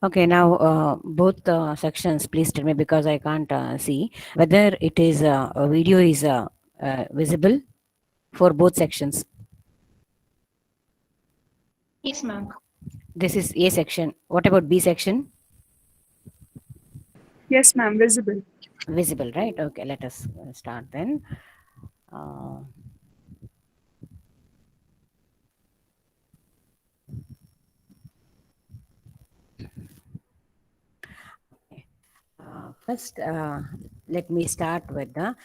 Okay, now both sections, please tell me because I can't see whether it is a video is visible for both sections. Yes, ma'am. This is A section. What about B section? Yes, ma'am, visible. Visible, right? Okay, let us start then. Uh, First, let me start with the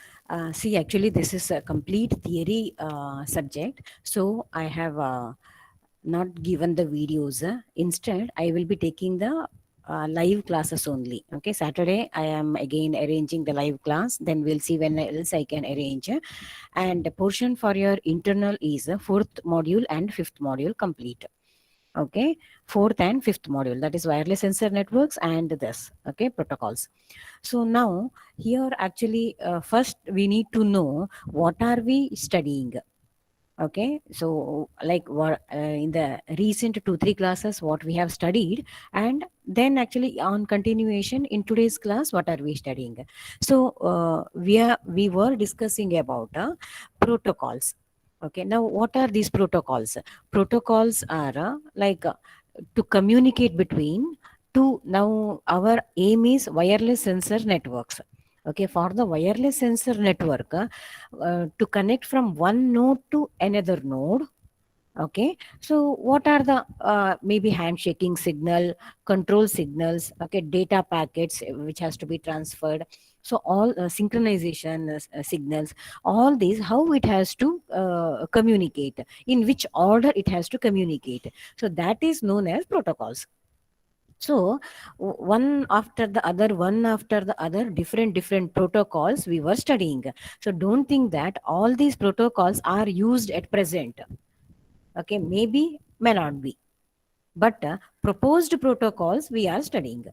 see. Actually, this is a complete theory subject, so I have not given the videos. Instead, I will be taking the live classes only. Okay, Saturday I am again arranging the live class. Then we'll see when else I can arrange. And the portion for your internal is fourth module and fifth module complete. Okay, fourth and fifth module, that is wireless sensor networks and this. Okay, protocols. So now here actually first we need to know what are we studying. Okay, so like what in the recent 2 3 classes what we have studied, and then actually on continuation in today's class what are we studying. So we were discussing about protocols. Okay, now what are these protocols? Protocols are to communicate between two. Now our aim is wireless sensor networks. Okay, for the wireless sensor network, to connect from one node to another node. Okay, so what are the maybe handshaking signal, control signals, okay, data packets which has to be transferred. So all synchronization signals, all these, how it has to communicate, in which order it has to communicate. So that is known as protocols. So one after the other, different protocols we were studying. So don't think that all these protocols are used at present. Okay, maybe, may not be, but proposed protocols we are studying.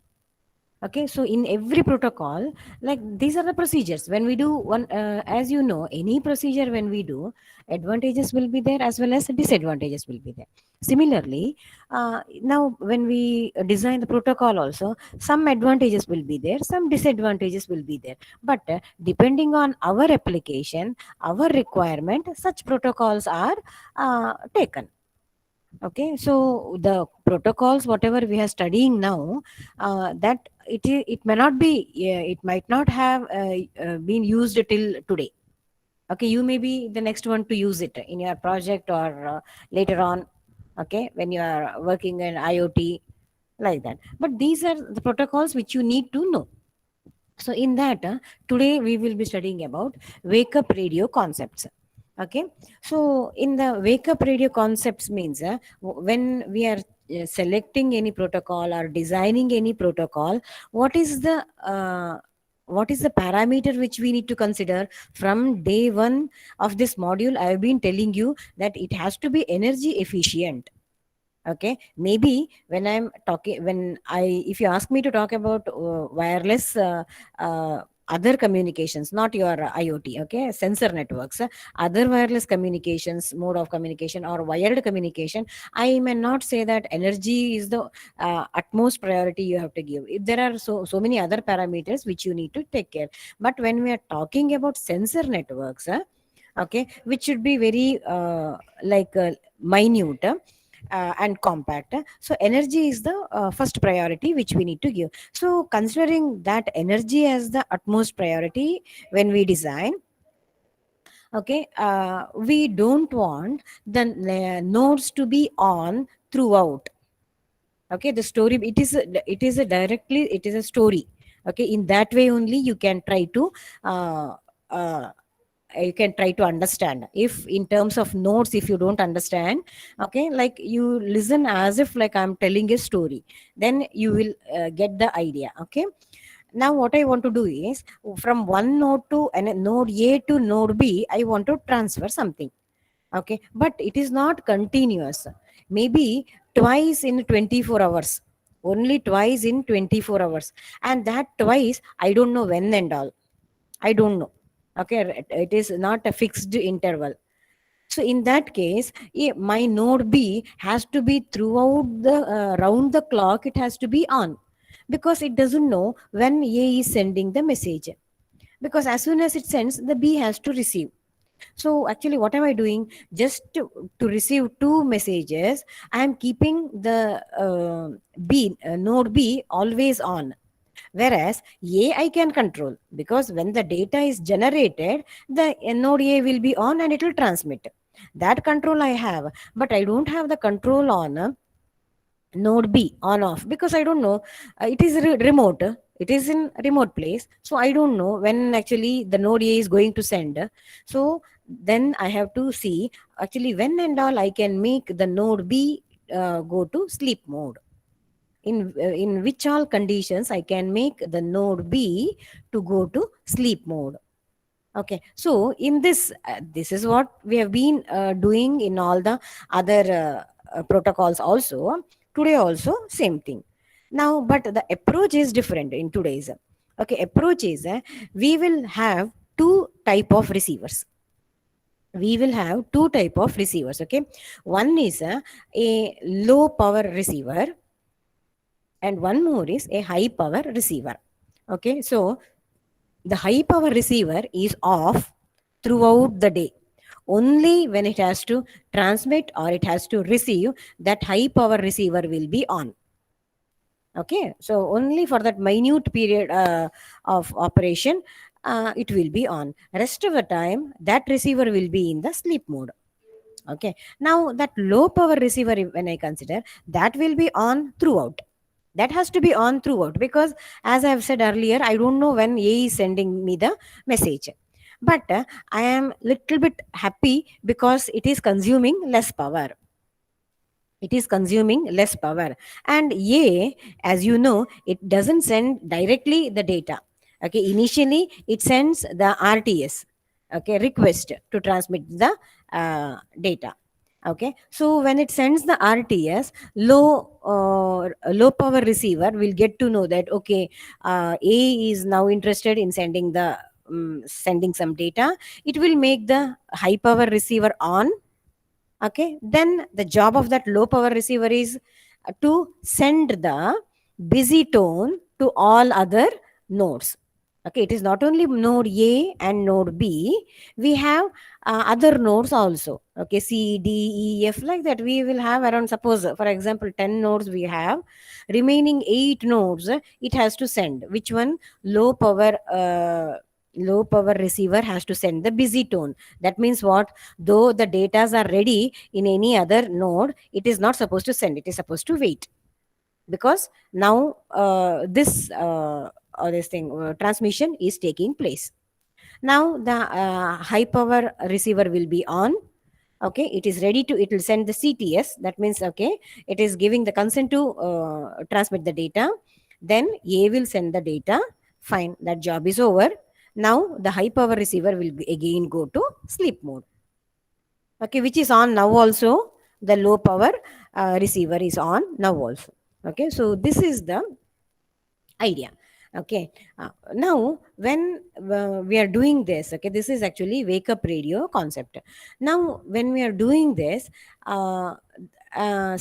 Okay, so in every protocol, like these are the procedures when we do one, as you know, any procedure when we do, advantages will be there as well as disadvantages will be there. Similarly, now when we design the protocol also, some advantages will be there, some disadvantages will be there, but depending on our application, our requirement, such protocols are taken. Okay, so the protocols whatever we are studying now, that it may not be, it might not have been used till today. Okay, you may be the next one to use it in your project or later on. Okay, when you are working in IoT, like that, but these are the protocols which you need to know. So in that, today we will be studying about wake up radio concepts. Okay, so in the wake up radio concepts means when we are selecting any protocol or designing any protocol, what is the parameter which we need to consider from day one of this module. I have been telling you that it has to be energy efficient. Okay, maybe when I'm talking, when I if you ask me to talk about wireless other communications, not your IoT, okay, sensor networks, other wireless communications, mode of communication or wired communication, I may not say that energy is the utmost priority you have to give. There are so many other parameters which you need to take care. But when we are talking about sensor networks, okay, which should be very minute and compact. So energy is the first priority which we need to give. So considering that energy as the utmost priority when we design, okay, we don't want the nodes to be on throughout. Okay, the story, it is a story. Okay, in that way only you can try to uh, uh, understand. If in terms of notes, if you don't understand, okay, like you listen as if like I'm telling a story, then you will get the idea. Okay, now what I want to do is, from one node to node A to node B, I want to transfer something. Okay, but it is not continuous. Maybe twice in 24 hours, only twice in 24 hours, and that twice I don't know when and all. I don't know. Okay, it is not a fixed interval. So in that case, my node B has to be throughout the round the clock. It has to be on, because it doesn't know when A is sending the message. Because as soon as it sends, the B has to receive. So actually, what am I doing? Just to receive two messages, I am keeping the node B always on. Whereas A I can control, because when the data is generated, the node A will be on and it will transmit. That control I have, but I don't have the control on node B on off, because I don't know. It is remote. It is in remote place, so I don't know when actually the node A is going to send. So then I have to see actually when and all I can make the node B go to sleep mode. In which all conditions I can make the node B to go to sleep mode. Okay, so in this, this is what we have been doing in all the other protocols also. Today also same thing. Now, but the approach is different in today's. Okay, approach is we will have two type of receivers. We will have two type of receivers. Okay, one is a low power receiver, and one more is a high power receiver. Okay, so the high power receiver is off throughout the day. Only when it has to transmit or it has to receive, that high power receiver will be on. Okay, so only for that minute period of operation, it will be on. Rest of the time, that receiver will be in the sleep mode. Okay, now that low power receiver, when I consider, that will be on throughout. That has to be on throughout, because as I have said earlier, I don't know when A is sending me the message. But I am little bit happy because it is consuming less power. It is consuming less power. And A, as you know, it doesn't send directly the data. Okay, initially it sends the RTS, okay, request to transmit the data. Okay, so when it sends the RTS, low power receiver will get to know that okay, A is now interested in sending some data. It will make the high power receiver on. Okay, then the job of that low power receiver is to send the busy tone to all other nodes. Okay, it is not only node A and node B, we have other nodes also. Okay, C, D, E, F, like that. We will have around, suppose for example, 10 nodes we have. Remaining 8 nodes, it has to send. Which one? Low power receiver has to send the busy tone. That means what? Though the datas are ready in any other node, it is not supposed to send. It is supposed to wait, because now this thing transmission is taking place. Now the high power receiver will be on. Okay, it is ready to, it will send the CTS. That means okay, it is giving the consent to transmit the data. Then A will send the data. Fine, that job is over. Now the high power receiver will again go to sleep mode. Okay, which is on now also. The low power receiver is on now also. Okay, so this is the idea. Okay, now when we are doing this, okay, this is actually wake up radio concept. Now when we are doing this,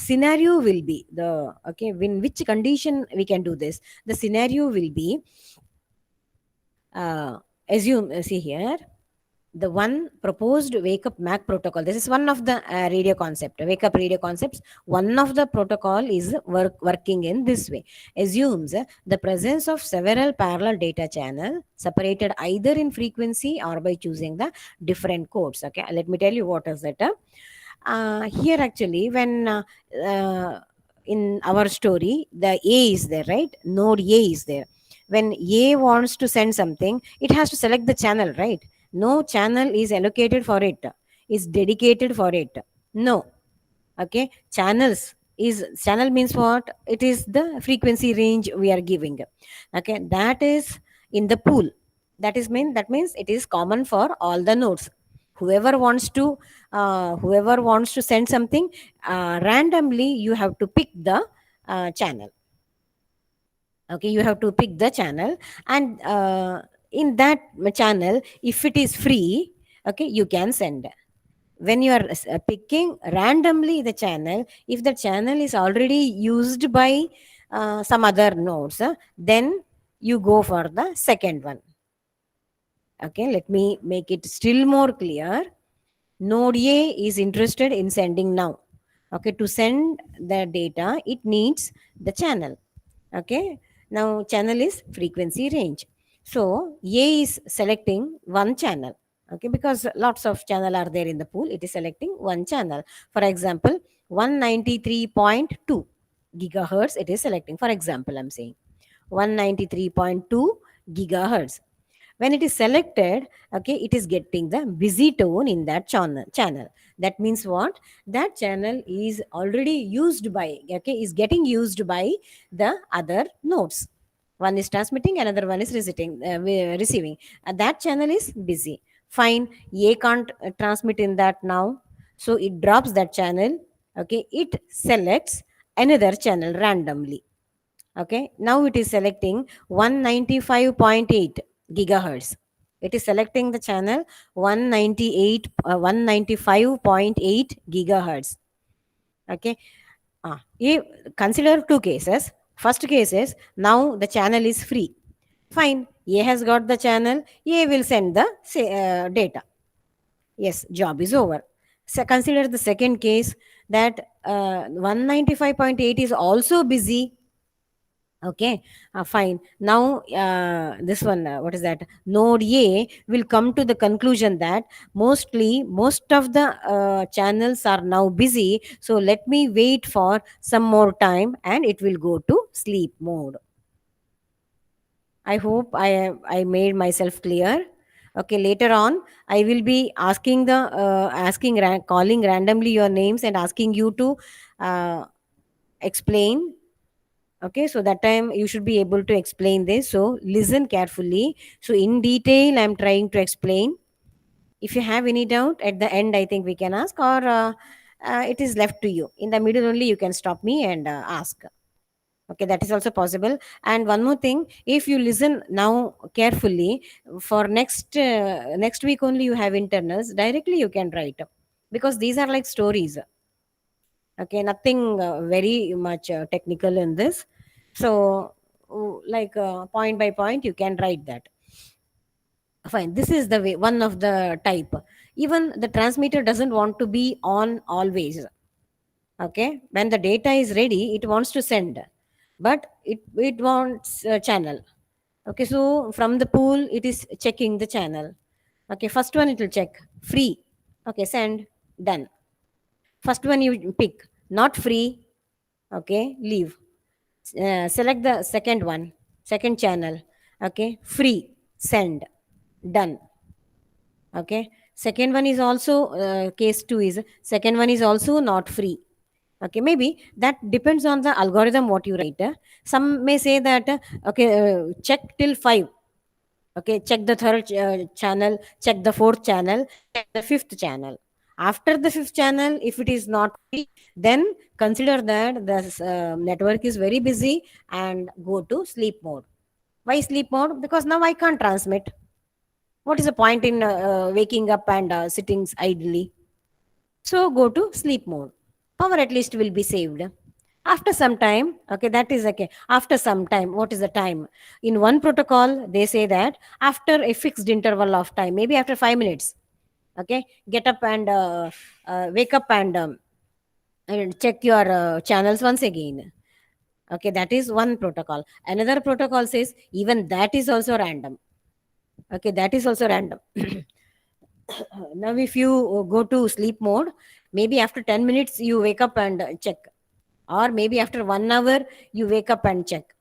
scenario will be the, okay, in which condition we can do this. The scenario will be, assume, see here, the one proposed wake up MAC protocol. This is one of the radio concept, wake up radio concepts. One of the protocol is working in this way. Assumes the presence of several parallel data channel separated either in frequency or by choosing the different codes. Okay, let me tell you what is that. Here actually, when in our story, the A is there, right? Node A is there. When A wants to send something, it has to select the channel, right? No channel is allocated for it, is dedicated for it. No. Okay, channel means what? It is the frequency range we are giving. Okay, that is in the pool. That means it is common for all the nodes. Whoever wants to send something, randomly you have to pick the channel. Okay, you have to pick the channel, and in that channel, if it is free, okay, you can send. when you are picking randomly the channel, if the channel is already used by some other nodes, then you go for the second one. Okay, let me make it still more clear. Node A is interested in sending now. Okay, to send the data, it needs the channel. Okay, now channel is frequency range. So A is selecting one channel. Okay, because lots of channel are there in the pool, it is selecting one channel. For example, 193.2 gigahertz it is selecting. For example, I'm saying 193.2 gigahertz. When it is selected, okay, it is getting the busy tone in that channel. That means what? That channel is already used by, okay, is getting used by the other nodes. One is transmitting, another one is receiving. That channel is busy. Fine, A can't transmit in that now, so it drops that channel. Okay, it selects another channel randomly. Okay, now it is selecting 195.8 gigahertz. It is selecting the channel 195.8 gigahertz. Okay, if consider two cases. First case is now the channel is free. Fine, A has got the channel, A will send the data. Yes, job is over. So consider the second case, that 195.8 is also busy. Okay, fine. Now, this one, what is that? Node A will come to the conclusion that most of the channels are now busy. So let me wait for some more time, and it will go to sleep mode. I hope I made myself clear. Okay, later on I will be asking calling randomly your names and asking you to uh, explain. Okay, so that time you should be able to explain this, so listen carefully. So in detail I'm trying to explain. If you have any doubt at the end, I think we can ask, or it is left to you. In the middle only you can stop me and ask. Okay, that is also possible. And one more thing, if you listen now carefully, for next week only you have internals, directly you can write, because these are like stories. Okay, nothing very much technical in this. So like point by point you can write that. Fine, this is the way, one of the type. Even the transmitter doesn't want to be on always. Okay, when the data is ready it wants to send, but it wants a channel. Okay, so from the pool it is checking the channel. Okay, first one it will check free. Okay, send, done. First one you pick, not free. Okay, leave. Select the second one, second channel. Okay, free, send, done. Okay, second one is also case 2 is second one is also not free. Okay, maybe that depends on the algorithm what you write. Some may say that okay, check till 5. Okay, check the third channel, check the fourth channel, check the fifth channel. After the fifth channel, if it is not free, then consider that the network is very busy and go to sleep mode. Why sleep mode? Because now I can't transmit. What is the point in waking up and sitting idly? So go to sleep mode. Power at least will be saved. After some time, okay, that is okay. After some time, what is the time? In one protocol, they say that after a fixed interval of time, maybe after 5 minutes, okay, get up and wake up and check your channels once again. Okay, that is one protocol. Another protocol says even that is also random. Okay, that is also random. Now if you go to sleep mode, maybe after 10 minutes you wake up and check, or maybe after 1 hour you wake up and check.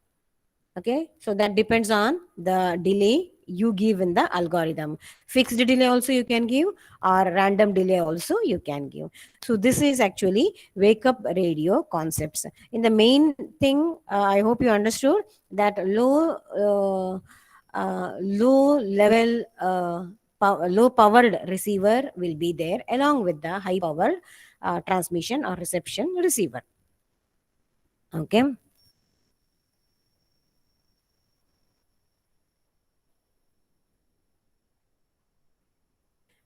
Okay, so that depends on the delay you give in the algorithm. Fixed delay also you can give, or random delay also you can give. So this is actually wake up radio concepts. In the main thing, I hope you understood that low level low powered receiver will be there along with the high powered transmission or reception receiver. Okay,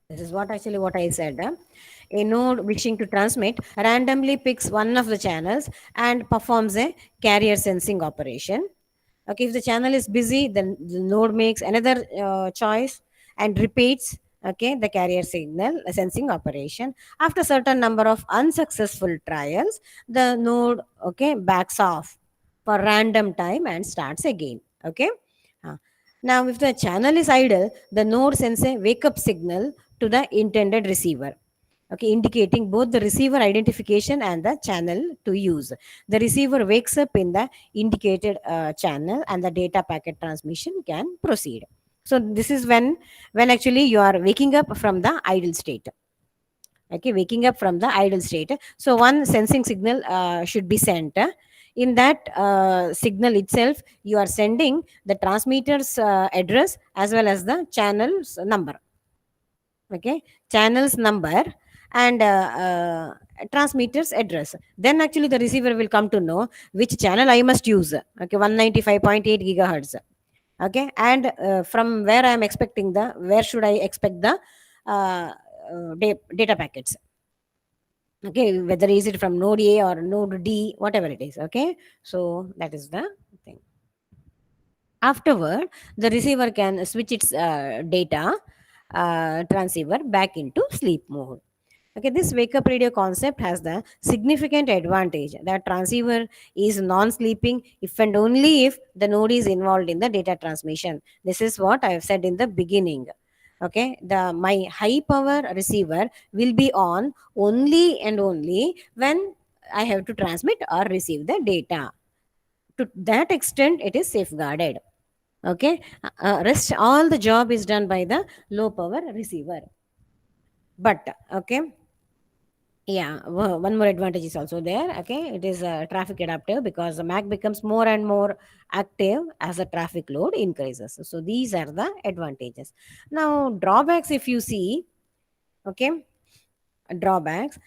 this is what actually what I said. A node wishing to transmit randomly picks one of the channels and performs a carrier sensing operation. Okay, if the channel is busy, then the node makes another choice and repeats, okay, the carrier signal sensing operation. After certain number of unsuccessful trials, the node, okay, backs off for random time and starts again. Okay. Uh, Now, if the channel is idle, the node sends a wake up signal to the intended receiver, okay, indicating both the receiver identification and the channel to use. The receiver wakes up in the indicated channel and the data packet transmission can proceed. So this is when actually you are waking up from the idle state. Okay, waking up from the idle state. So one sensing signal should be sent. In that signal itself, you are sending the transmitter's address as well as the channel's number. Okay, channel's number and transmitter's address. Then actually the receiver will come to know which channel I must use. Okay, 195.8 gigahertz. Okay, and from where I am expecting the, where should I expect the data packets. Okay, whether is it from node A or node D, whatever it is. Okay, so that is the thing. Afterward, the receiver can switch its data transceiver back into sleep mode. Okay, this wake up radio concept has the significant advantage that transceiver is non-sleeping if and only if the node is involved in the data transmission. This is what I have said in the beginning. Okay, the my high power receiver will be on only and only when I have to transmit or receive the data. To that extent, it is safeguarded. Okay, rest all the job is done by the low power receiver. But okay, yeah, one more advantage is also there. Okay, it is traffic adaptive because the Mac becomes more and more active as the traffic load increases. So these are the advantages. Now drawbacks, if you see, okay, drawbacks,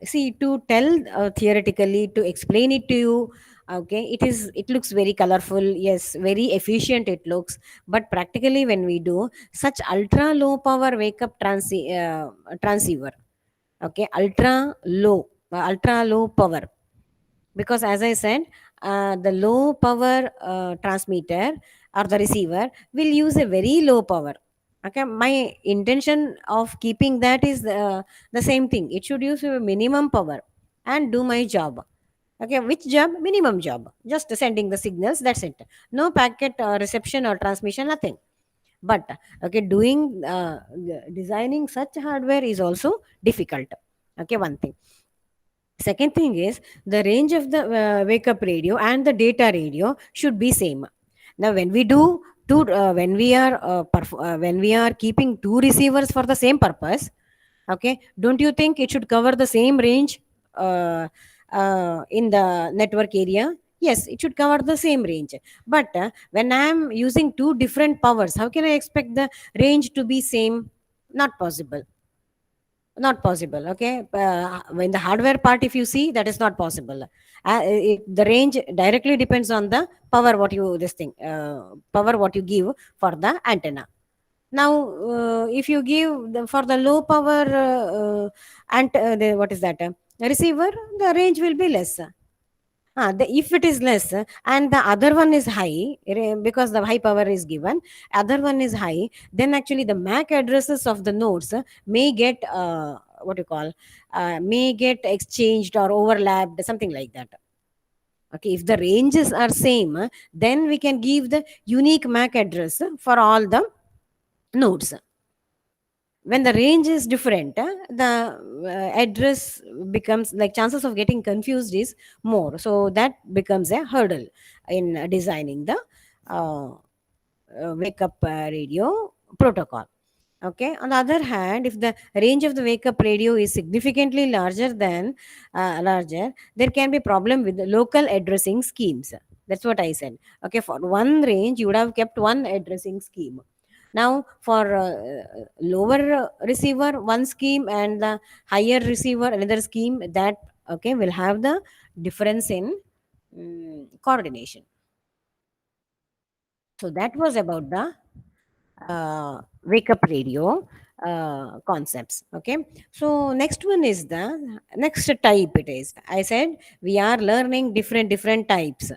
see, to tell theoretically, to explain it to you, okay, it looks very colorful, yes, very efficient it looks, but practically when we do such ultra low power wake up transceiver, okay, ultra low power, because as I said, the low power transmitter or the receiver will use a very low power. Okay, my intention of keeping that is the same thing. It should use a minimum power and do my job. Okay, which job? Minimum job, just sending the signals, that's it. No packet reception or transmission, nothing. But okay, doing designing such hardware is also difficult. Okay, one thing. Second thing is the range of the wake up radio and the data radio should be same. Now when we do two when we are keeping two receivers for the same purpose, okay, don't you think it should cover the same range in the network area? Yes, it should cover the same range. But when I am using two different powers, how can I expect the range to be same? Not possible. Not possible. Okay, when the hardware part, if you see, that is not possible. The range directly depends on the power what you this thing power what you give for the antenna. Now if you give for the low power and what is that receiver, the range will be less. If it is less and the other one is high, because the high power is given, other one is high, then actually the MAC addresses of the nodes may get what you call may get exchanged or overlapped, something like that. Okay, if the ranges are same, then we can give the unique MAC address for all the nodes. When the range is different, the address becomes like, chances of getting confused is more, so that becomes a hurdle in designing the uh, wake up radio protocol. Okay, on the other hand, if the range of the wake up radio is significantly larger, there can be problem with the local addressing schemes. That's what I said. Okay, for one range you would have kept one addressing scheme. Now for lower receiver one scheme and the higher receiver another scheme, that okay will have the difference in coordination. So that was about the wake up radio. concepts. Okay, so next one is the next type. It is, I said, we are learning different types.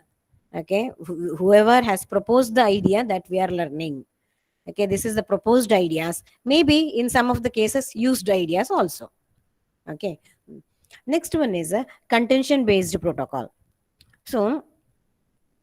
Okay, whoever has proposed the idea that we are learning. Okay, this is the proposed ideas, maybe in some of the cases used ideas also. Okay, next one is a contention based protocol. So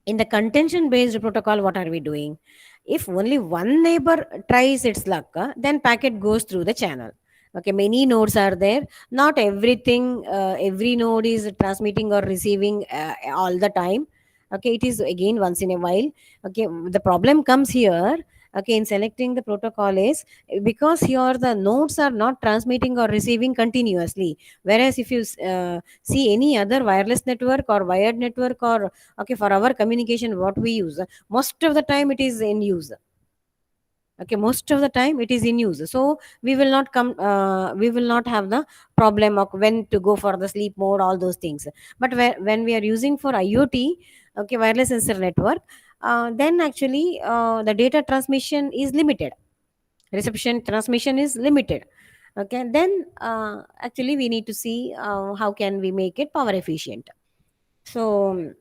in the contention based protocol, what are we doing? If only one neighbor tries its luck, then packet goes through the channel. Okay, many nodes are there, not everything, every node is transmitting or receiving all the time. Okay, it is again once in a while. Okay, the problem comes here. Okay, in selecting the protocol is because here the nodes are not transmitting or receiving continuously, whereas if you see any other wireless network or wired network, or okay, for our communication what we use, most of the time it is in use. Okay, most of the time it is in use, so we will not have the problem of when to go for the sleep mode, all those things. But when we are using for IoT, okay, wireless sensor network, then actually the data transmission is limited, reception transmission is limited. Okay, then actually we need to see how can we make it power efficient. So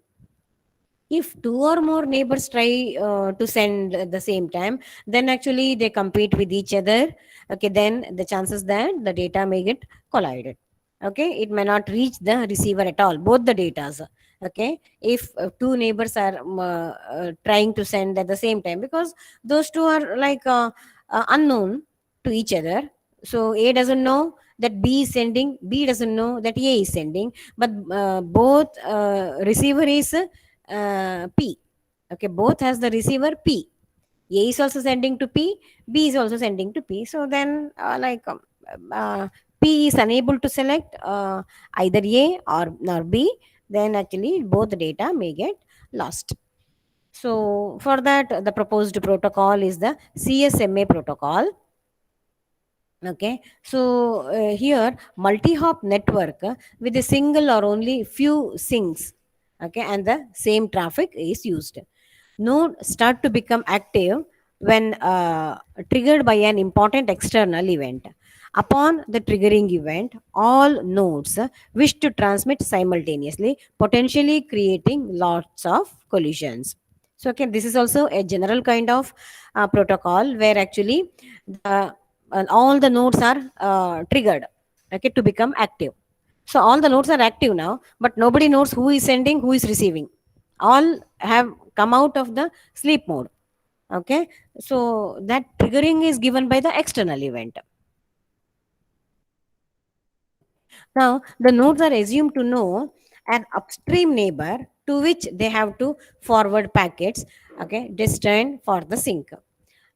if two or more neighbors try to send at the same time, then actually they compete with each other. Okay, then the chances that the data may get collided. Okay, it may not reach the receiver at all, both the datas. Okay, if two neighbors are trying to send at the same time, because those two are like unknown to each other. So A doesn't know that B is sending, B doesn't know that A is sending, but both receiver is P. Okay, both has the receiver P. A is also sending to P, B is also sending to P. So then, P is unable to select either A or B, then actually both data may get lost. So for that, the proposed protocol is the CSMA protocol. Okay, so here multi-hop network with a single or only few sinks. Okay, and the same traffic is used. Node start to become active when triggered by an important external event. Upon the triggering event, all nodes wish to transmit simultaneously, potentially creating lots of collisions. So, okay, this is also a general kind of protocol where actually the all the nodes are triggered, okay, to become active. So all the nodes are active now, but nobody knows who is sending, who is receiving. All have come out of the sleep mode. Okay, so that triggering is given by the external event. Now the nodes are assumed to know an upstream neighbor to which they have to forward packets, okay, destined for the sync.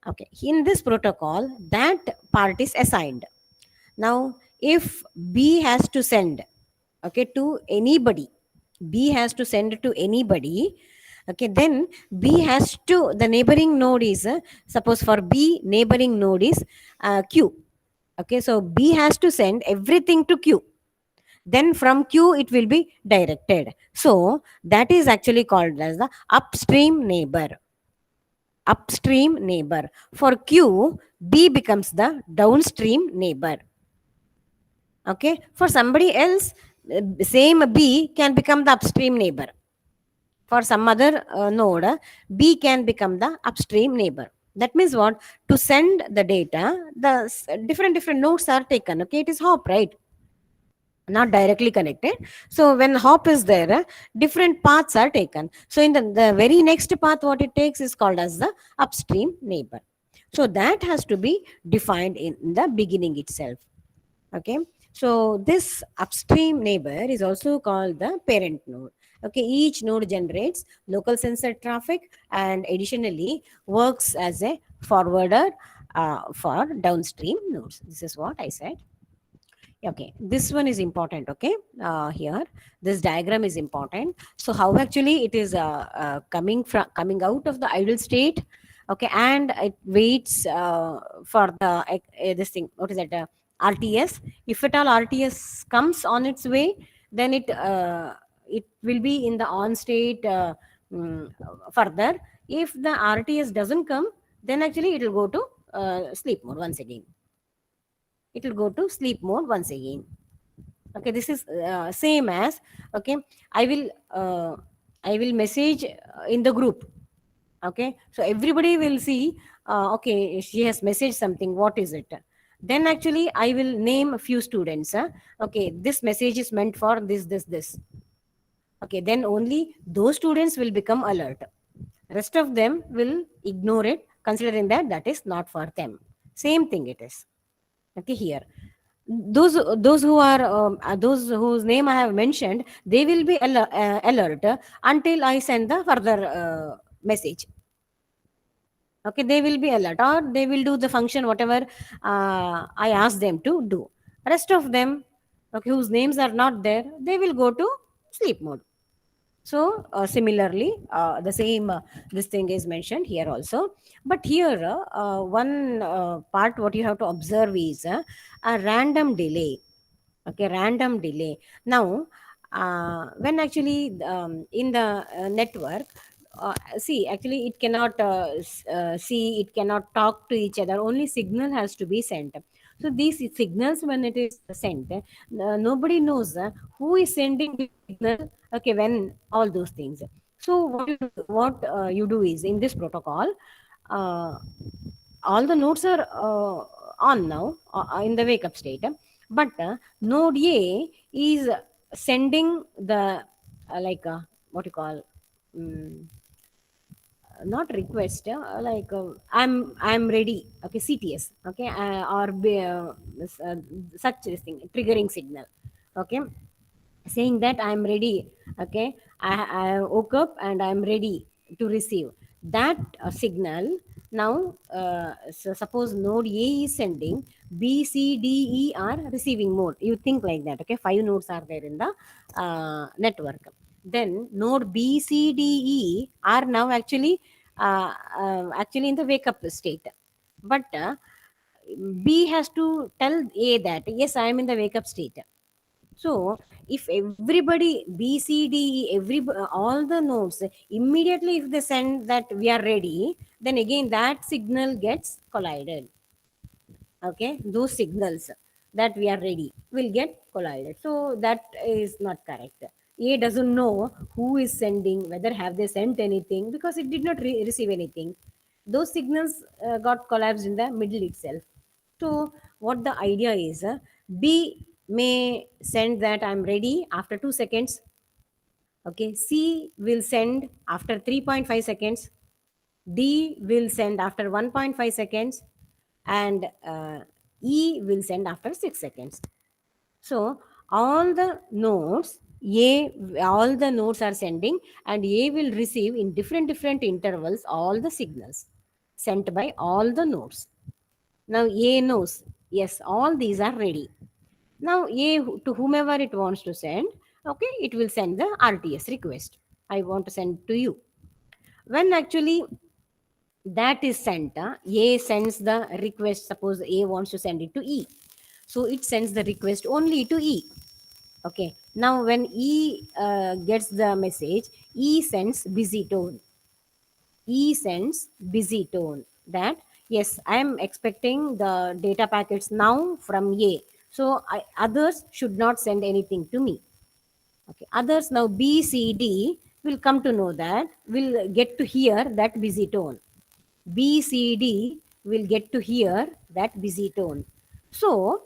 Okay, in this protocol, that part is assigned. Now, if B has to send, okay, to anybody, B has to send to anybody, okay, then B has to, the neighboring node is, suppose for B, neighboring node is Q. Okay, so B has to send everything to Q. Then from Q, it will be directed. So that is actually called as the upstream neighbor. Upstream neighbor. For Q, B becomes the downstream neighbor. Okay, for somebody else, same B can become the upstream neighbor. For some other node, B can become the upstream neighbor. That means what? To send the data, the different nodes are taken. Okay, it is hop, right? Not directly connected. So when hop is there, different paths are taken. So in the very next path, what it takes is called as the upstream neighbor. So that has to be defined in the beginning itself. Okay, so this upstream neighbor is also called the parent node. Okay, each node generates local sensor traffic and additionally works as a forwarder for downstream nodes. This is what I said. Okay, this one is important. Okay, here this diagram is important. So how actually it is coming out of the idle state. Okay, and it waits for the this thing, what is that, RTS. If at all RTS comes on its way, then it will be in the on state mm, further. If the RTS doesn't come, then actually it will go to sleep mode once again. it will go to sleep mode once again. Okay, this is same as, okay, i will uh, I will message in the group. Okay, so everybody will see, okay, she has messaged something, what is it? Then actually I will name a few students, okay, this message is meant for this. Okay, then only those students will become alert. Rest of them will ignore it, considering that that is not for them. Same thing it is. Okay, here those who are those whose name I have mentioned, they will be alert until I send the further message. Okay, they will be alert, or they will do the function whatever I ask them to do. Rest of them, okay, whose names are not there, they will go to sleep mode. So similarly, the same this thing is mentioned here also. But here one part what you have to observe is a random delay. Okay, random delay. Now when actually in the network, see, actually it cannot see, it cannot talk to each other, only signal has to be sent. So these signals, when it is sent, nobody knows who is sending the signal, okay, when all those things. So what you do is, in this protocol, uh, all the nodes are on now in the wake up state, but node A is sending the like what you call, um, not request, I'm ready, okay, CTS, okay, or uh, such this thing, triggering signal. Okay, saying that I'm ready. Okay, I woke up and I'm ready to receive that signal. Now so suppose node A is sending, B, C, D, E are receiving mode, you think like that. Okay, 5 nodes are there in the network. Then node B, C, D, E are now actually in the wake up state. But B has to tell A that yes, I am in the wake up state. So if everybody B, C, D, E, all the nodes immediately, if they send that we are ready, then again that signal gets collided. Okay, those signals that we are ready will get collided. So that is not correct. A doesn't know who is sending, whether have they sent anything, because it did not receive anything. Those signals got collapsed in the middle itself. So what the idea is, B may send that I'm ready after 2 seconds. Okay, C will send after 3.5 seconds. D will send after 1.5 seconds, and E will send after 6 seconds. So all the nodes are sending, and A will receive in different intervals all the signals sent by all the nodes. Now A knows, yes, all these are ready. Now A, to whomever it wants to send, okay, it will send the RTS request. I want to send to you. When actually that is sent, A sends the request. Suppose A wants to send it to E. So it sends the request only to E. Okay. Now when E gets the message, E sends busy tone. E sends busy tone that yes, I am expecting the data packets now from A. So others should not send anything to me. Okay. Others now B, C, D will come to know that, will get to hear that busy tone. B, C, D will get to hear that busy tone. So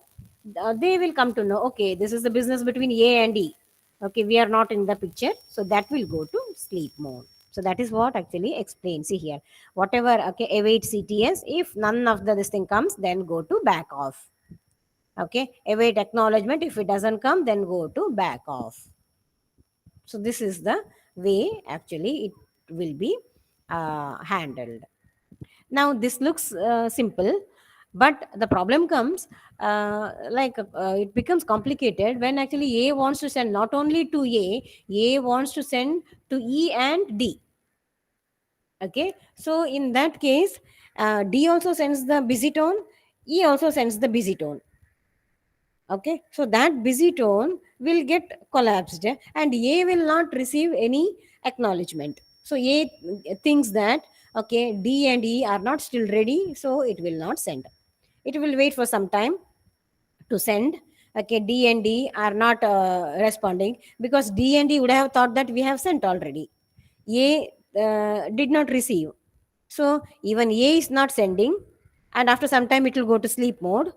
they will come to know, okay, this is the business between A and E. Okay, we are not in the picture. So that will go to sleep mode. So that is what actually explains. See here, whatever, okay, await CTS. If none of this thing comes, then go to back off. Okay, await acknowledgement. If it doesn't come, then go to back off. So this is the way actually it will be handled. Now this looks simple, but the problem comes, it becomes complicated when actually A wants to send not only to A wants to send to E and D. Okay, so in that case, D also sends the busy tone, E also sends the busy tone. Okay, so that busy tone will get collapsed, and A will not receive any acknowledgement. So A thinks that okay, D and E are not still ready, so it will not send. It will wait for some time. to send. Okay, D and D are not responding because D and D would have thought that we have sent already. A did not receive. So even A is not sending, and after some time it will go to sleep mode.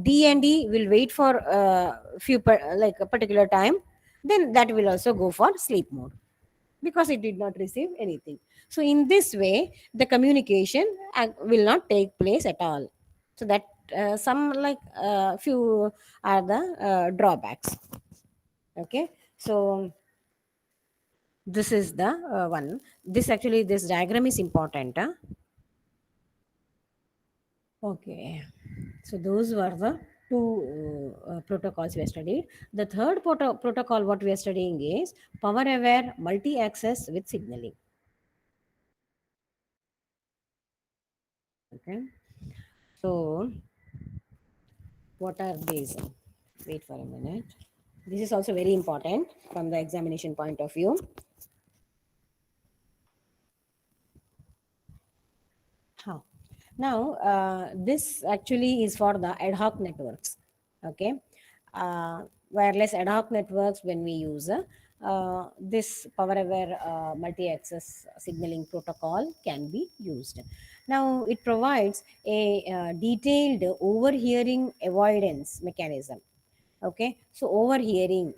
D and D will wait for like a particular time, then that will also go for sleep mode because it did not receive anything. So in this way, the communication will not take place at all. So that some like few are the drawbacks. Okay, so this is the one. This actually this diagram is important. Huh? Okay, so those were the two protocols we studied. The third protocol what we are studying is power aware multi access with signaling. Okay, so what are these? Wait for a minute. This is also very important from the examination point of view. Huh. Now, this actually is for the ad hoc networks. Okay, wireless ad hoc networks when we use this power aware multi-access signaling protocol can be used. Now, it provides a detailed overhearing avoidance mechanism. Okay, so overhearing.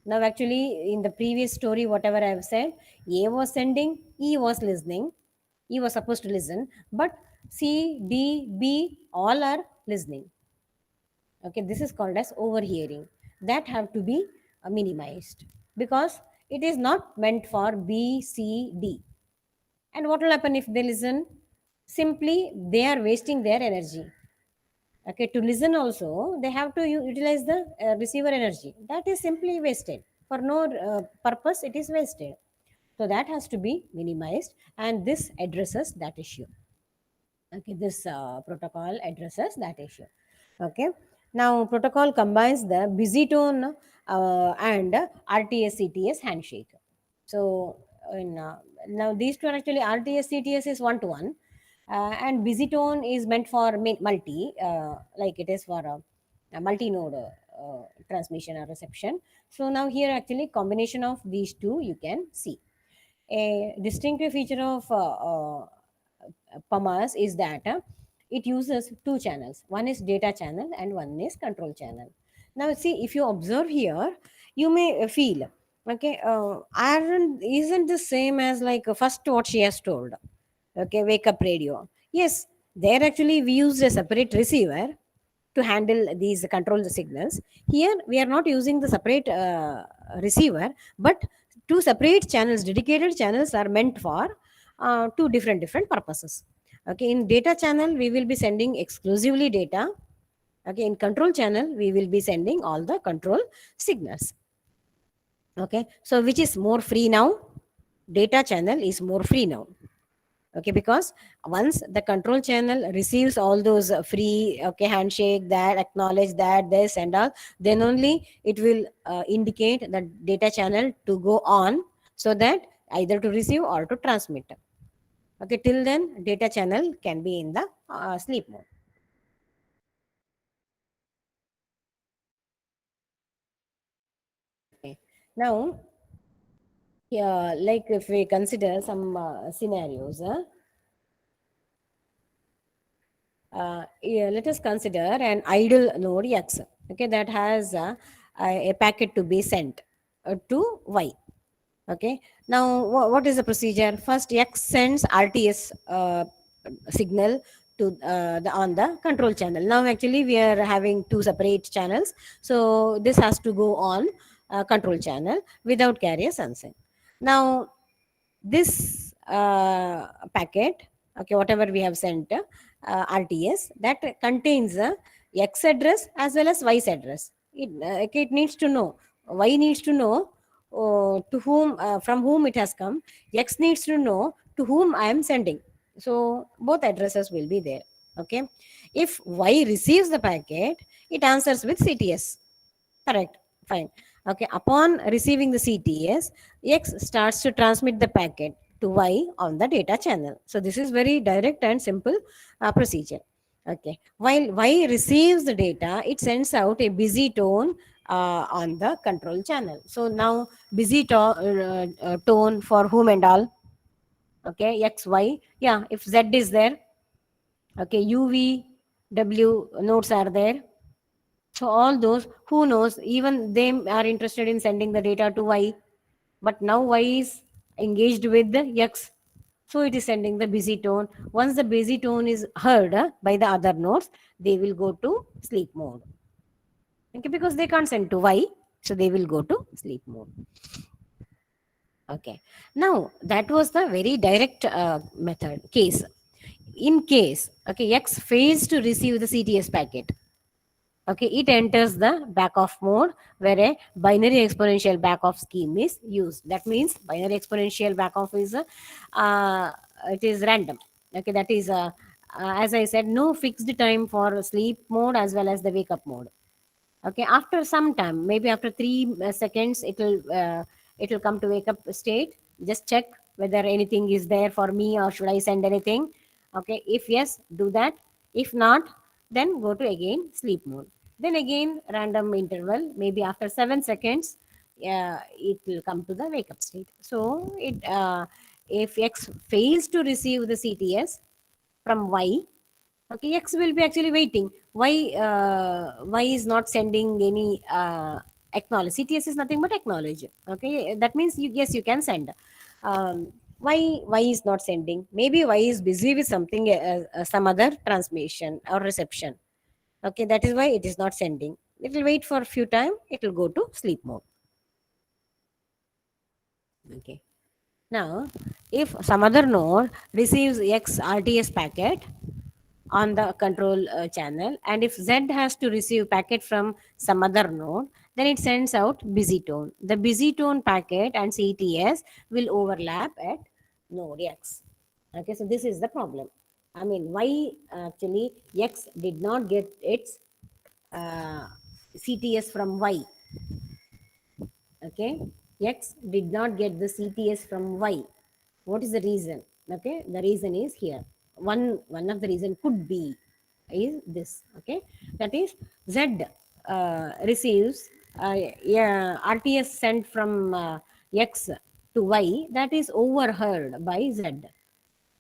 Now, actually, in the previous story, whatever I have said, A was sending, E was listening, E was supposed to listen, but C, D, B all are listening. Okay, this is called as overhearing. That have to be minimized because it is not meant for B, C, D. And what will happen if they listen? Simply, they are wasting their energy. Okay, to listen also, they have to utilize the receiver energy. That is simply wasted. For no purpose, it is wasted. So that has to be minimized, and this addresses that issue. Okay, this protocol addresses that issue. Okay, now protocol combines the busy tone and RTS CTS handshake. So in, now these two are actually RTS CTS is one to one, and busy tone is meant for multi, like it is for a multi node transmission or reception. So now here actually combination of these two you can see. A distinctive feature of PAMAS is that it uses two channels. One is data channel and one is control channel. Now, see, if you observe here, you may feel, okay, Aaron isn't the same as like first what she has told. Okay, wake up radio. Yes, there actually we use a separate receiver to handle these control the signals. Here we are not using the separate receiver, but two separate channels, dedicated channels are meant for two different purposes. Okay, in data channel we will be sending exclusively data. Okay, in control channel we will be sending all the control signals. Okay, so which is more free now? Data channel is more free now. Okay, because once the control channel receives all those free, okay, handshake, that acknowledge that this and all, then only it will indicate the data channel to go on, so that either to receive or to transmit. Okay, till then data channel can be in the sleep mode. Okay, now yeah, like if we consider some scenarios, yeah, let us consider an idle node X, okay, that has a packet to be sent to Y. Okay, now what is the procedure? First, X sends RTS signal to the on the control channel. Now, actually, we are having two separate channels, so this has to go on control channel without carrier sensing. Now, this packet, okay, whatever we have sent RTS, that contains X address as well as Y's address. Okay, it needs to know, Y needs to know to whom, from whom it has come. X needs to know to whom I am sending. So both addresses will be there. Okay, if Y receives the packet, it answers with CTS. Correct. Fine. Okay. Upon receiving the CTS, X starts to transmit the packet to Y on the data channel. So this is very direct and simple procedure. Okay. While Y receives the data, it sends out a busy tone on the control channel. So now busy tone for whom and all? Okay, X, Y. Yeah, if Z is there, okay, U, V, W nodes are there. So all those, who knows, even they are interested in sending the data to Y. But now Y is engaged with the X. So it is sending the busy tone. Once the busy tone is heard by the other nodes, they will go to sleep mode. Okay, because they can't send to Y, so they will go to sleep mode. Okay. Now that was the very direct method case. In case, okay, X fails to receive the CTS packet, okay, it enters the back off mode where a binary exponential back off scheme is used. That means binary exponential back off is it is random. Okay, that is as I said, no fixed time for sleep mode as well as the wake up mode. Okay, after some time, maybe after 3 seconds, it will come to wake up state. Just check whether anything is there for me or should I send anything. Okay, if yes, do that. If not, then go to again sleep mode. Then again random interval, maybe after 7 seconds, it will come to the wake up state. So it if X fails to receive the CTS from Y, okay, X will be actually waiting. Why is not sending any acknowledge? CTS is nothing but acknowledge. Okay, that means you, yes, you can send. Why is not sending? Maybe Y is busy with something, some other transmission or reception. Okay, that is why it is not sending. It will wait for a few time. It will go to sleep mode. Okay. Now, if some other node receives X RTS packet on the control channel, and if Z has to receive packet from some other node, then it sends out busy tone. The busy tone packet and CTS will overlap at node X. Okay, so this is the problem. I mean, why actually X did not get its uh, CTS from Y? Okay, X did not get the CTS from Y. What is the reason? Okay, the reason is here. One of the reason could be is this. Okay, that is Z receives yeah, RTS sent from X to Y, that is overheard by Z.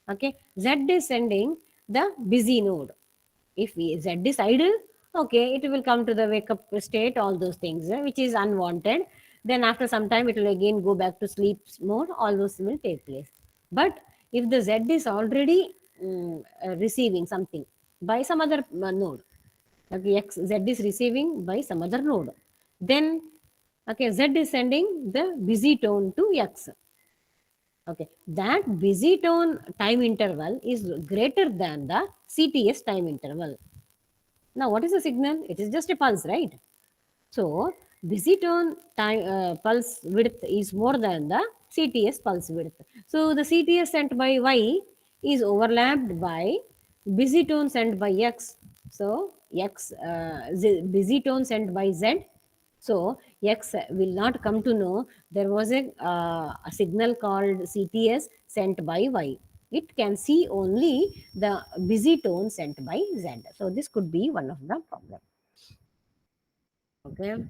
Okay, Z is sending the busy node. If Z is idle, okay, it will come to the wake up state, all those things, which is unwanted. Then after some time, it will again go back to sleep mode. All those will take place. But if the Z is already receiving something by some other node, okay, Z is receiving by some other node, then okay, Z is sending the busy tone to X. Okay, that busy tone time interval is greater than the CTS time interval. Now, what is the signal? It is just a pulse, right? So, busy tone time pulse width is more than the CTS pulse width. So, the CTS sent by Y is overlapped by busy tone sent by X. So, busy tone sent by Z. So, X will not come to know there was a signal called CTS sent by Y. It can see only the busy tone sent by Z. So, this could be one of the problem. Okay.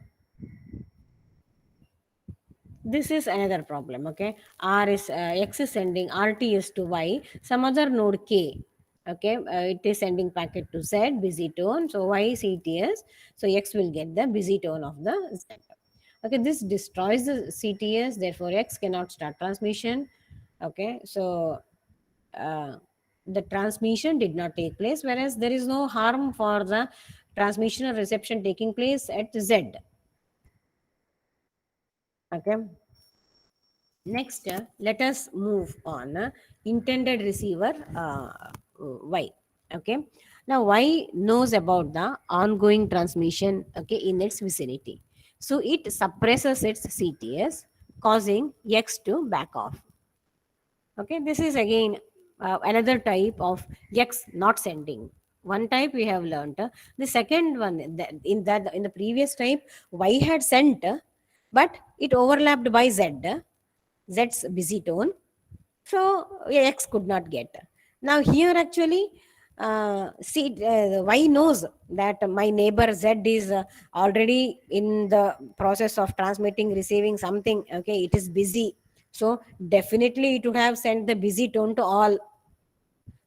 This is another problem. Okay, R is X is sending RTS to Y, some other node K. Okay, it is sending packet to Z, busy tone. So Y CTS, so X will get the busy tone of the Z. Okay, this destroys the CTS, therefore X cannot start transmission. Okay, so uh, the transmission did not take place, whereas there is no harm for the transmission or reception taking place at Z. Okay. Next, let us move on. Intended receiver Y. Okay. Now Y knows about the ongoing transmission. Okay, in its vicinity. So it suppresses its CTS, causing X to back off. Okay. This is again another type of X not sending. One type we have learned. The second one, in the previous type, Y had sent, but it overlapped by Z. Z's busy tone. So X could not get. Now here actually see, Y knows that my neighbor Z is already in the process of transmitting, receiving something. Okay, it is busy. So definitely it would have sent the busy tone to all.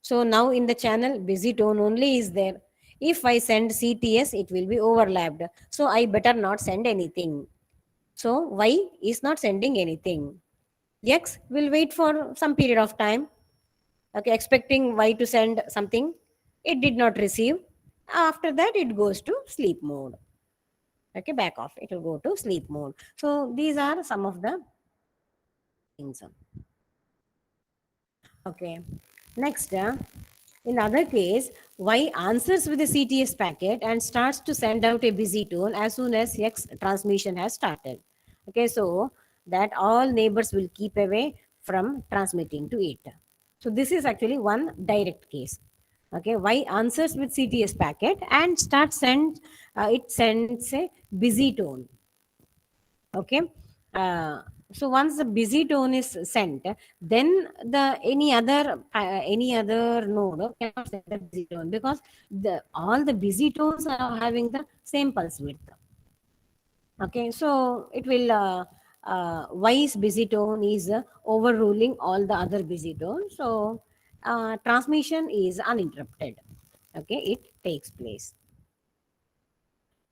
So now in the channel, busy tone only is there. If I send CTS, it will be overlapped. So I better not send anything. So Y is not sending anything. X will wait for some period of time. Okay, expecting Y to send something. It did not receive. After that, it goes to sleep mode. Okay, back off. It will go to sleep mode. So these are some of the things. Okay. Next, in other case, Y answers with a CTS packet and starts to send out a busy tone as soon as X transmission has started. Okay, so that all neighbors will keep away from transmitting to it. So this is actually one direct case. Okay, Y answers with CTS packet and it sends a busy tone. Okay, so once the busy tone is sent, then any other node cannot send the busy tone, because all the busy tones are having the same pulse width. Okay, so it will Y's busy tone is overruling all the other busy tones, so transmission is uninterrupted. Okay, it takes place.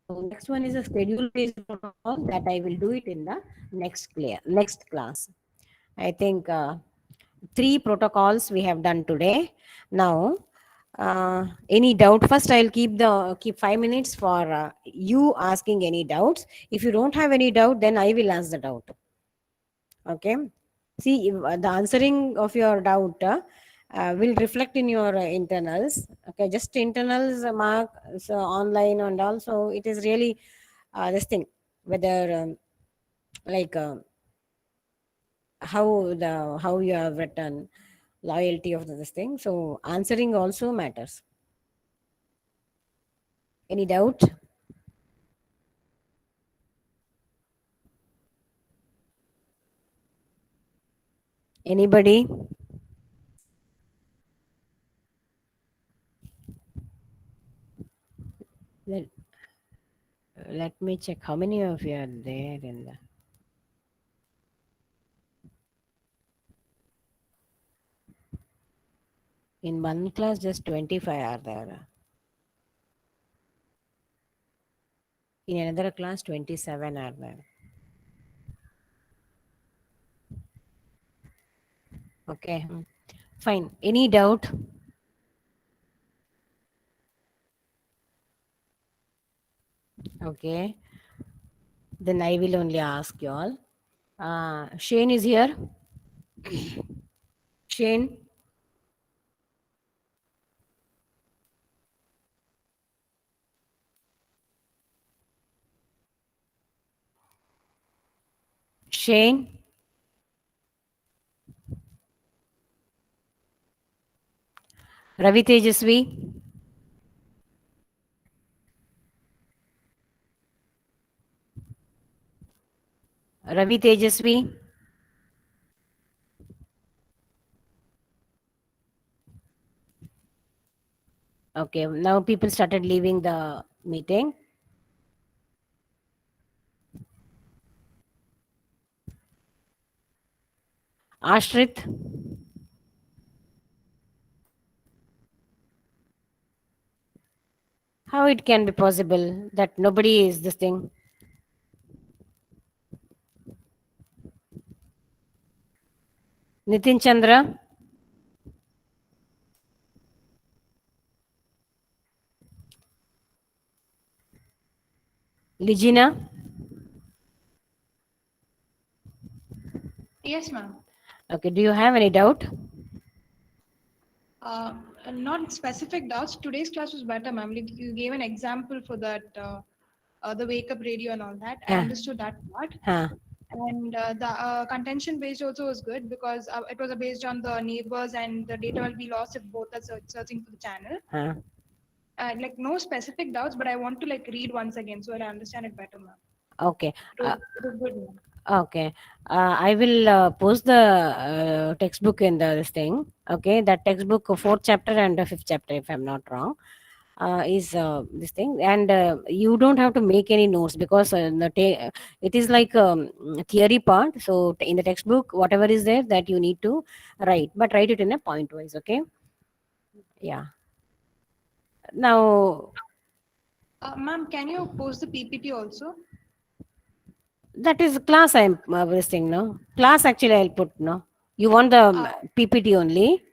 So next one is a schedule based protocol that I will do it in the next class. I think three protocols we have done today. Now, any doubt? First, I'll keep 5 minutes for you asking any doubts. If you don't have any doubt, then I will ask the doubt. Okay. See, the answering of your doubt will reflect in your internals. Okay, just internals mark so online and also it is really this thing whether like how you have written loyalty of this thing. So answering also matters. Any doubt? Anybody? Let, let me check how many of you are there in the in one class. Just 25 are there. In another class, 27 are there. Okay, fine. Any doubt? Okay, then I will only ask you all. Shane is here. Shane, Shane, Ravi Tejasvi, Ravi Tejasvi. Okay, now people started leaving the meeting. Ashrit, how it can be possible that nobody is this thing? Nitin Chandra, Lijina. Yes, ma'am. Okay, do you have any doubt? Uh, Not specific doubts. Today's class was better, ma'am. Like you gave an example for that, the wake up radio and all that. I Yeah. understood that part. Huh. And the contention based also was good because it was based on the neighbors and the data will be lost if both are searching for the channel. Huh. Like no specific doubts, but I want to like read once again so that I understand it better, ma'am. Okay. It was good, ma'am. Okay. I will post the textbook in the this thing. Okay, that textbook, fourth chapter and the fifth chapter, if I'm not wrong, is this thing. And you don't have to make any notes because it is like theory part. So in the textbook, whatever is there that you need to write, but write it in a point wise. Okay. Yeah. Now Ma'am, can you post the PPT also? that is class. I'm this thing. No class. Actually, I'll put no. You want the Uh, PPT only.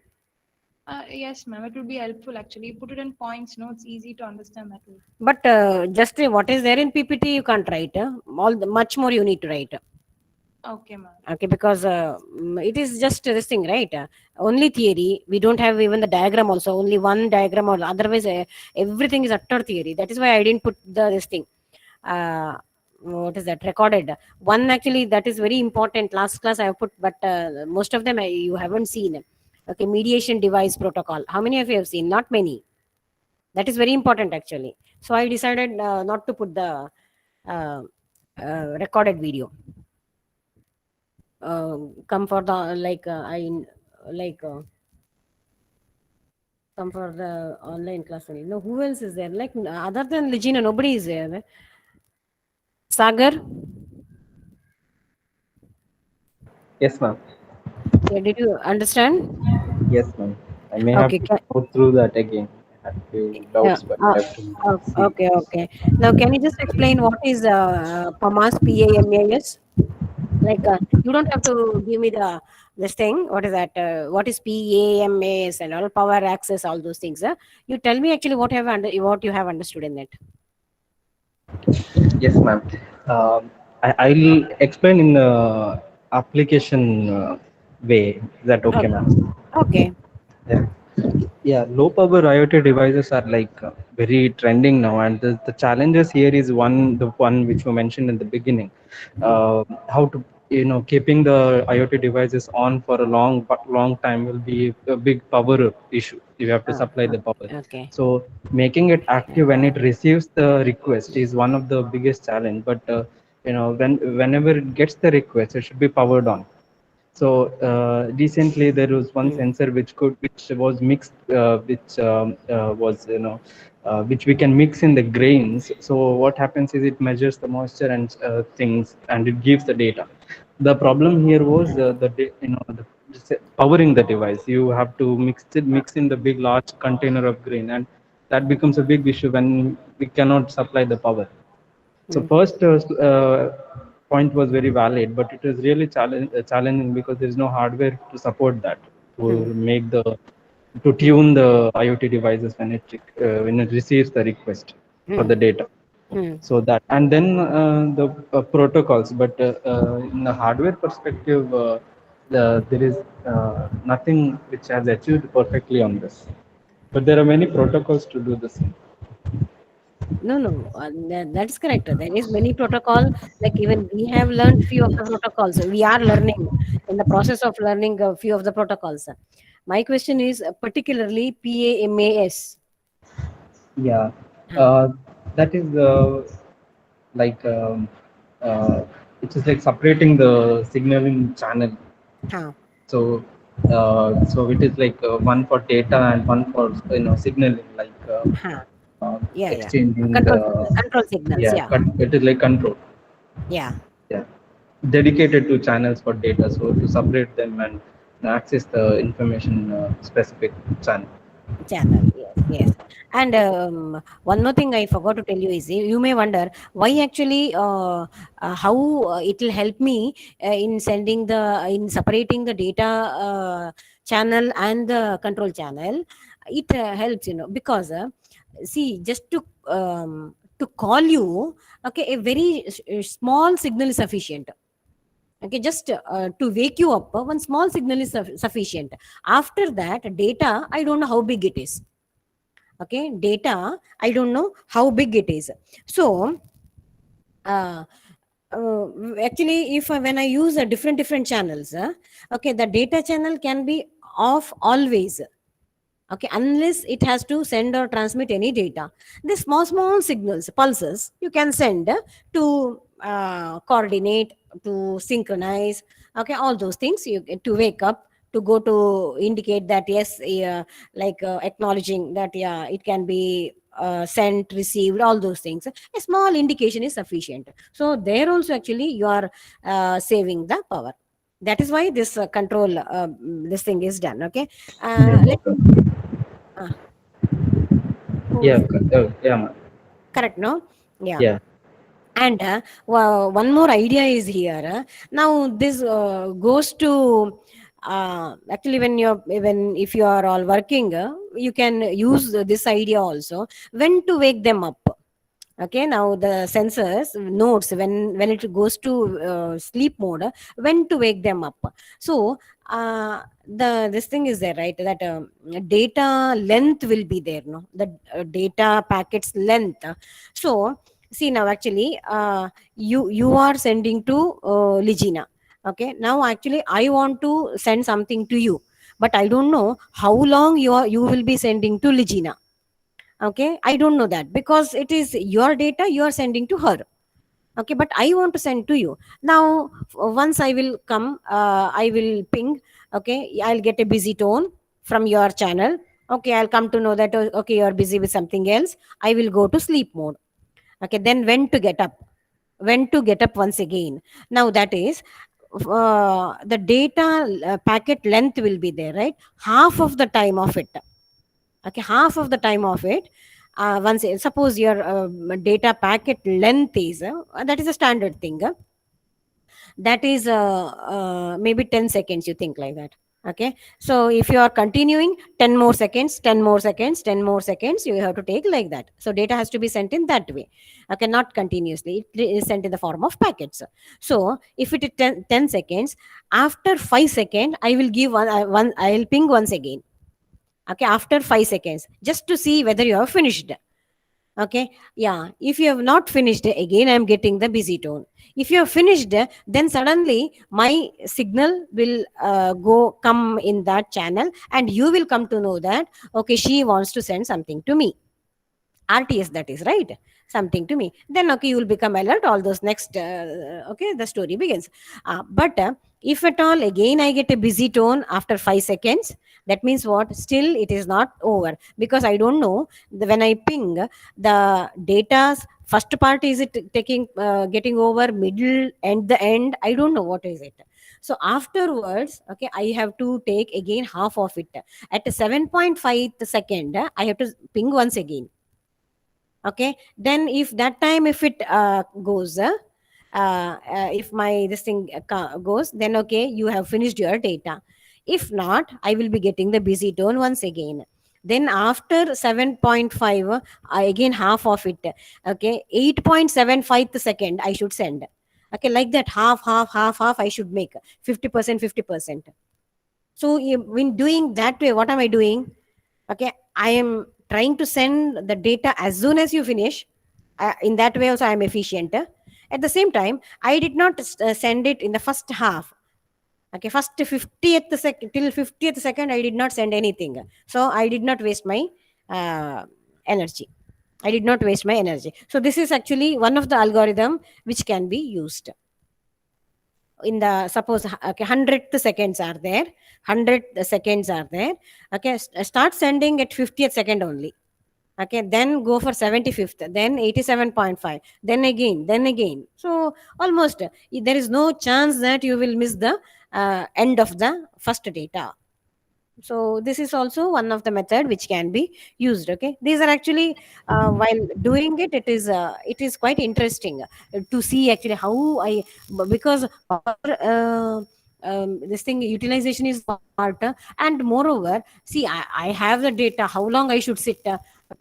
yes, ma'am. It will be helpful actually. You put it in points, no? It's easy to understand that way. But just what is there in PPT, you can't write. Much more you need to write. Okay, ma'am. Okay, because it is just this thing, right? Only theory. We don't have even the diagram. Also, only one diagram, or otherwise everything is utter theory. That is why I didn't put the this thing. What is that recorded? One actually that is very important. Last class I have put, but most of them you haven't seen. Okay, mediation device protocol. How many of you have seen? Not many. That is very important actually. So I decided not to put the uh, recorded video. Come for the like I like come for the online class only. No, who else is there? Like other than Legina, nobody is there. Sagar, Yes, ma'am. yeah, did you understand? Yes, ma'am. I may have Okay, to go through that again. I had few yeah. doubts, but I have to see. Okay, okay. Now, can you just explain what is PAMAS, PAMAS? Like you don't have to give me the this thing. What is that? What is PAMAS and all power access, all those things? You tell me actually what you have understood in it. Yes, ma'am. I'll explain in the application way. Is that okay, Okay. ma'am? Okay. Yeah. Yeah, low power IoT devices are like very trending now, and the challenges here is the one which you mentioned in the beginning, Hmm. how to keeping the IoT devices on for a long time will be a big power issue. You have to Uh, supply uh, the power, okay. so making it active when it receives the request is one of the biggest challenge. But whenever it gets the request, it should be powered on. So recently there was one Hmm. sensor which was mixed, which was which we can mix in the grains. So what happens is it measures the moisture and things, and it gives the data. The problem here was powering the device. You have to mix in the big large container of grain, and that becomes a big issue when we cannot supply the power. So Hmm. first point was very valid, but it is really challenging because there is no hardware to support that, to Hmm. make the to Hmm. tune the IoT devices when it receives the request for Hmm. the data. Hmm. So that, and then the protocols. But in the hardware perspective, there is nothing which has achieved perfectly on this. But there are many protocols to do the same. No, no, that's correct. There is many protocol. Like even we have learned few of the protocols. We are learning in the process of learning a few of the protocols. My question is particularly PAMAS. Yeah, Huh. uh, that is like uh, it is like separating the signaling channel. Huh. So so it is like one for data and one for signaling, like Huh. Yeah, yeah. exchanging Control the, signal, control signals. yeah, Yeah, it is like control. yeah. Yeah, dedicated to channels for data. So to separate them and access the information specific channel. Channel, yes, yes. And one more thing I forgot to tell you is you may wonder why actually how it will help me in separating the data channel and the control channel. It helps, because see, just to call you, okay, a very small signal is sufficient. Okay, just to wake you up, one small signal is sufficient. After that, data, I don't know how big it is. Okay, data, I don't know how big it is. So uh, actually, if when I use different channels, okay, the data channel can be off always. Okay, unless it has to send or transmit any data, the small signals, pulses, you can send to coordinate, to synchronize, okay, all those things you to wake up, to go to indicate that yes, like acknowledging that yeah, it can be sent, received, all those things. A small indication is sufficient. So there also actually you are saving the power. That is why this control this thing is done. Okay, let me uh, Yeah, who's yeah, ma'am. correct, no? Yeah. Yeah. And one more idea is here. Now this goes to actually when you're, even if you are all working, you can use this idea also, when to wake them up. Okay, now the sensors notes when it goes to sleep mode, when to wake them up. So the this thing is there, right, that data length will be there, no, the data packets length. So see, now actually you are sending to Ligina. Okay, now actually I want to send something to you, but I don't know how long you will be sending to Ligina. Okay, I don't know that, because it is your data you are sending to her. Okay, but I want to send to you. Now once I will come, I will ping. Okay, I'll get a busy tone from your channel. Okay, I'll come to know that okay, you're busy with something else. I will go to sleep mode. Okay, then when to get up, when to get up once again. Now that is the data packet length will be there, right, half of the time of it. Okay, half of the time of it. Once suppose your data packet length is that is a standard thing, that is maybe 10 seconds, you think like that. Okay, so if you are continuing 10 more seconds, 10 more seconds, 10 more seconds, you have to take like that. So data has to be sent in that way. Okay, not continuously, it is sent in the form of packets. So if it is 10 seconds, after 5 seconds I will give one, I will ping once again. Okay, after 5 seconds, just to see whether you have finished. Okay, yeah, if you have not finished, again I'm getting the busy tone. If you have finished, then suddenly my signal will go come in that channel, and you will come to know that okay, she wants to send something to me. RTS, that is right, something to me. Then okay, you will become alert, all those next okay, the story begins. But if at all again I get a busy tone after 5 seconds, that means what, still it is not over, because I don't know when I ping the data's first part, is it taking getting over, middle and the end, I don't know what is it. So afterwards, okay, I have to take again half of it. At 7.5 second, I have to ping once again. Okay, then if that time, if it goes if my this thing goes, then okay, you have finished your data. If not, I will be getting the busy tone once again. Then after 7.5, again half of it. Okay, 8.75 second I should send. Okay, like that, half I should make 50%, 50%. So when doing that way, what am I doing? Okay, I am trying to send the data as soon as you finish. In that way also I am efficient. At the same time, I did not send it in the first half. Okay, first 50th second till 50th second I did not send anything, so I did not waste my energy. I did not waste my energy. So this is actually one of the algorithm which can be used in the, suppose okay, 100th seconds are there, 100 seconds are there. Okay, start sending at 50th second only. Okay, then go for 75th, then 87.5, then again. So almost there is no chance that you will miss the end of the first data. So this is also one of the method which can be used. Okay, these are actually while doing it, it is quite interesting to see actually how I, because this thing utilization is part, and moreover, see, I have the data, how long I should sit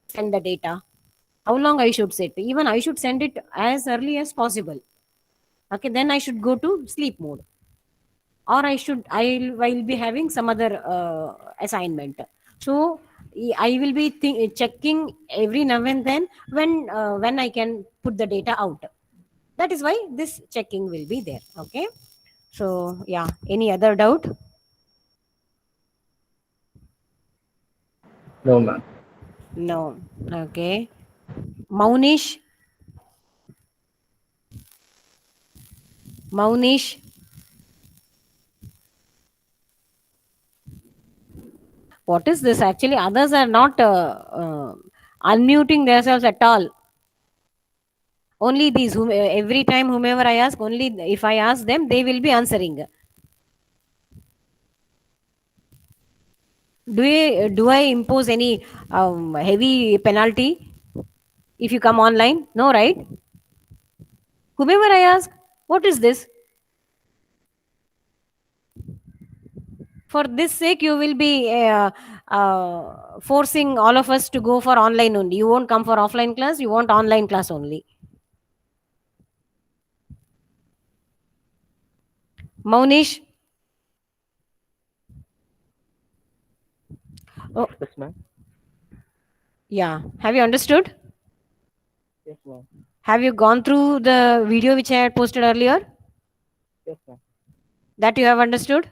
send the data, how long I should sit, even I should send it as early as possible. Okay, then I should go to sleep mode, or I'll be having some other assignment. So I will be checking every now and then when I can put the data out. That is why this checking will be there. Okay, so yeah, any other doubt? No, ma'am. No. Okay, Maunish. Maunish, what is this? Actually, others are not unmuting themselves at all. Only these, every time whomever I ask, only if I ask them, they will be answering. Do I impose any heavy penalty if you come online? No, right? Whomever I ask, what is this? For this sake, you will be forcing all of us to go for online only. You won't come for offline class. You want online class only. Maunish, oh, Yes, ma'am. yeah. Have you understood? Yes, ma'am. Have you gone through the video which I had posted earlier? Yes, ma'am. That you have understood?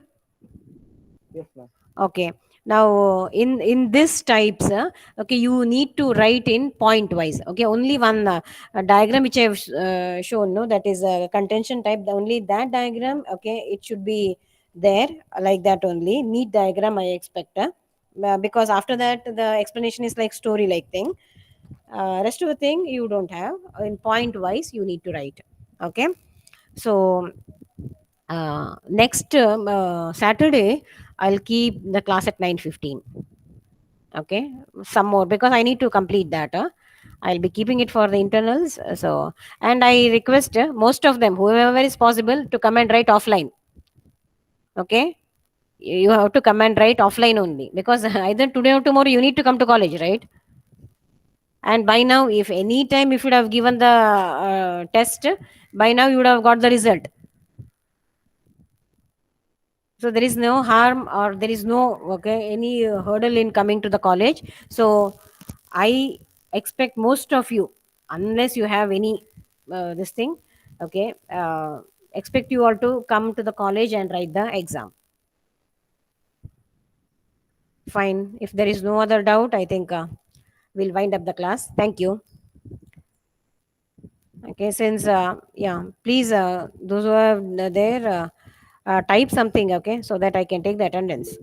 Yes, ma'am. Okay. Now in this types, okay, you need to write in point wise. Okay, only one diagram which I have shown. No, that is a contention type. Only that diagram. Okay, it should be there like that only. Neat diagram I expect. Because after that the explanation is like story like thing. Rest of the thing you don't have in point wise. You need to write. Okay. So next Saturday I'll keep the class at 9:15. Okay, some more because I need to complete that. I'll be keeping it for the internals. So, and I request most of them, whoever is possible, to come and write offline. Okay, you have to come and write offline only because either today or tomorrow you need to come to college, right? And by now, if any time if you would have given the test, by now you would have got the result. So there is no harm or there is no any hurdle in coming to the college. So I expect most of you, unless you have any this thing, okay, expect you all to come to the college and write the exam. Fine. If there is no other doubt, I think we'll wind up the class. Thank you. Okay, since yeah, please those who are there type something, okay, so that I can take the attendance.